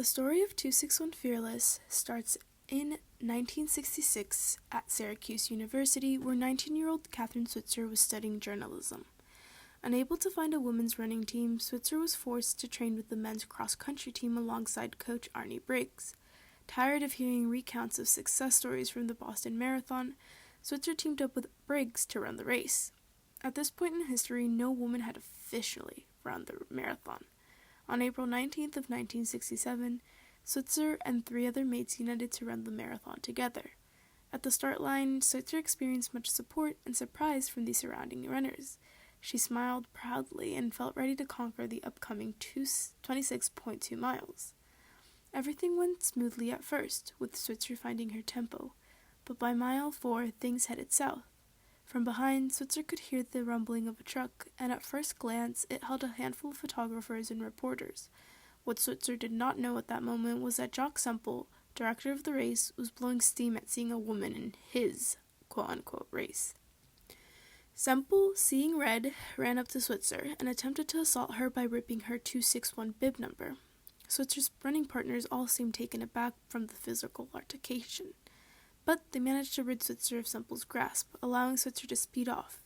The story of 261 Fearless starts in 1966 at Syracuse University, where 19-year-old Catherine Switzer was studying journalism. Unable to find a women's running team, Switzer was forced to train with the men's cross-country team alongside coach Arnie Briggs. Tired of hearing recounts of success stories from the Boston Marathon, Switzer teamed up with Briggs to run the race. At this point in history, no woman had officially run the marathon. On April 19th of 1967, Switzer and 3 other mates united to run the marathon together. At the start line, Switzer experienced much support and surprise from the surrounding runners. She smiled proudly and felt ready to conquer the upcoming 26.2 miles. Everything went smoothly at first, with Switzer finding her tempo, but by mile 4, things headed south. From behind, Switzer could hear the rumbling of a truck, and at first glance, it held a handful of photographers and reporters. What Switzer did not know at that moment was that Jock Semple, director of the race, was blowing steam at seeing a woman in his quote-unquote race. Semple, seeing red, ran up to Switzer and attempted to assault her by ripping her 261 bib number. Switzer's running partners all seemed taken aback from the physical altercation, but they managed to rid Switzer of Semple's grasp, allowing Switzer to speed off.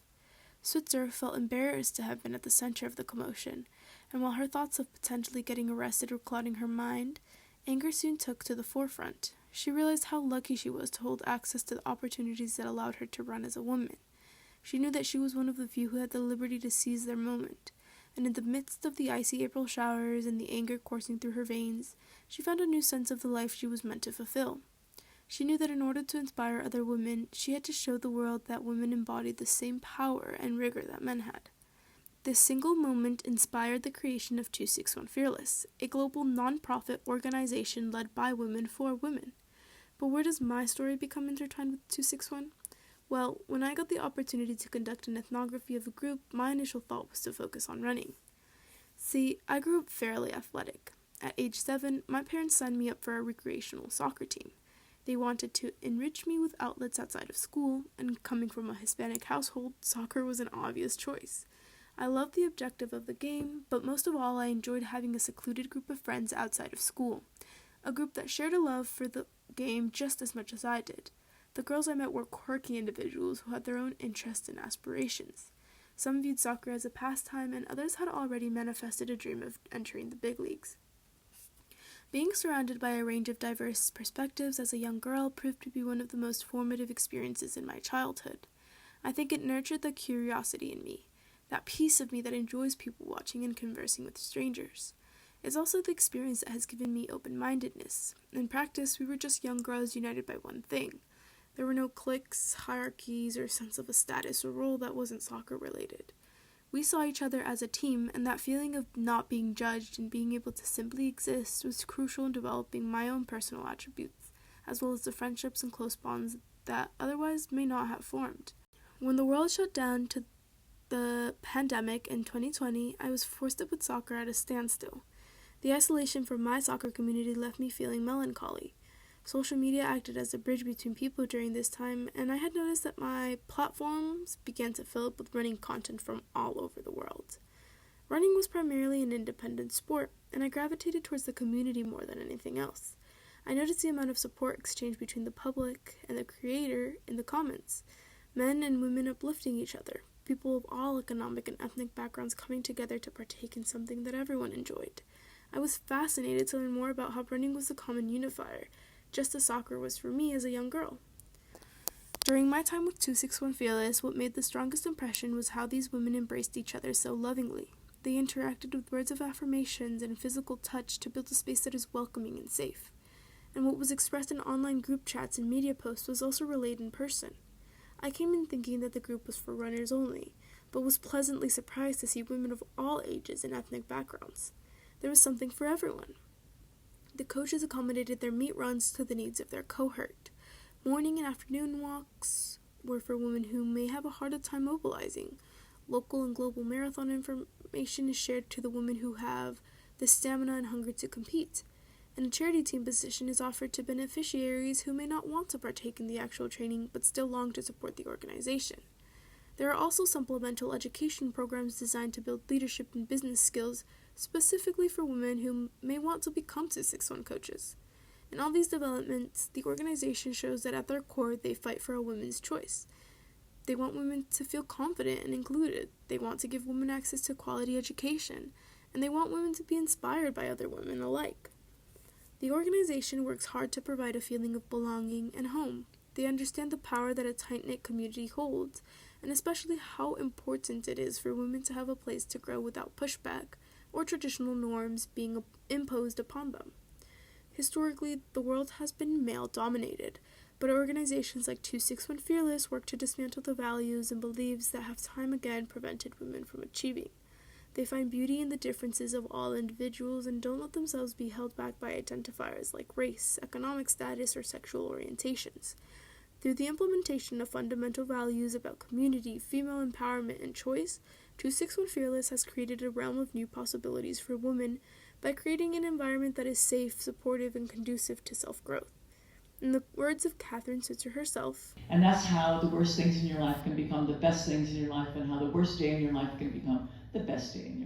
Switzer felt embarrassed to have been at the center of the commotion, and while her thoughts of potentially getting arrested were clouding her mind, anger soon took to the forefront. She realized how lucky she was to hold access to the opportunities that allowed her to run as a woman. She knew that she was one of the few who had the liberty to seize their moment, and in the midst of the icy April showers and the anger coursing through her veins, she found a new sense of the life she was meant to fulfill. She knew that in order to inspire other women, she had to show the world that women embodied the same power and rigor that men had. This single moment inspired the creation of 261 Fearless, a global non-profit organization led by women for women. But where does my story become intertwined with 261? Well, when I got the opportunity to conduct an ethnography of the group, my initial thought was to focus on running. See, I grew up fairly athletic. At age 7, my parents signed me up for a recreational soccer team. They wanted to enrich me with outlets outside of school, and coming from a Hispanic household, soccer was an obvious choice. I loved the objective of the game, but most of all I enjoyed having a secluded group of friends outside of school, a group that shared a love for the game just as much as I did. The girls I met were quirky individuals who had their own interests and aspirations. Some viewed soccer as a pastime, and others had already manifested a dream of entering the big leagues. Being surrounded by a range of diverse perspectives as a young girl proved to be one of the most formative experiences in my childhood. I think it nurtured the curiosity in me, that piece of me that enjoys people watching and conversing with strangers. It's also the experience that has given me open-mindedness. In practice, we were just young girls united by one thing. There were no cliques, hierarchies, or sense of a status or role that wasn't soccer-related. We saw each other as a team, and that feeling of not being judged and being able to simply exist was crucial in developing my own personal attributes, as well as the friendships and close bonds that otherwise may not have formed. When the world shut down to the pandemic in 2020, I was forced to put soccer at a standstill. The isolation from my soccer community left me feeling melancholy. Social media acted as a bridge between people during this time, and I had noticed that my platforms began to fill up with running content from all over the world. Running was primarily an independent sport, and I gravitated towards the community more than anything else. I noticed the amount of support exchanged between the public and the creator in the comments, men and women uplifting each other, people of all economic and ethnic backgrounds coming together to partake in something that everyone enjoyed. I was fascinated to learn more about how running was the common unifier, just as soccer was for me as a young girl. During my time with 261 Fearless, what made the strongest impression was how these women embraced each other so lovingly. They interacted with words of affirmations and physical touch to build a space that is welcoming and safe. And what was expressed in online group chats and media posts was also relayed in person. I came in thinking that the group was for runners only, but was pleasantly surprised to see women of all ages and ethnic backgrounds. There was something for everyone. The coaches accommodated their meet runs to the needs of their cohort. Morning and afternoon walks were for women who may have a harder time mobilizing. Local and global marathon information is shared to the women who have the stamina and hunger to compete. And a charity team position is offered to beneficiaries who may not want to partake in the actual training but still long to support the organization. There are also supplemental education programs designed to build leadership and business skills specifically for women who may want to become 261 coaches. In all these developments, the organization shows that at their core they fight for a women's choice. They want women to feel confident and included. They want to give women access to quality education. And they want women to be inspired by other women alike. The organization works hard to provide a feeling of belonging and home. They understand the power that a tight-knit community holds, and especially how important it is for women to have a place to grow without pushback or traditional norms being imposed upon them. Historically, the world has been male-dominated, but organizations like 261 Fearless work to dismantle the values and beliefs that have time again prevented women from achieving. They find beauty in the differences of all individuals and don't let themselves be held back by identifiers like race, economic status, or sexual orientations. Through the implementation of fundamental values about community, female empowerment, and choice, 261 Fearless has created a realm of new possibilities for women by creating an environment that is safe, supportive, and conducive to self-growth. In the words of Catherine Switzer herself, and that's how the worst things in your life can become the best things in your life, and how the worst day in your life can become the best day in your life.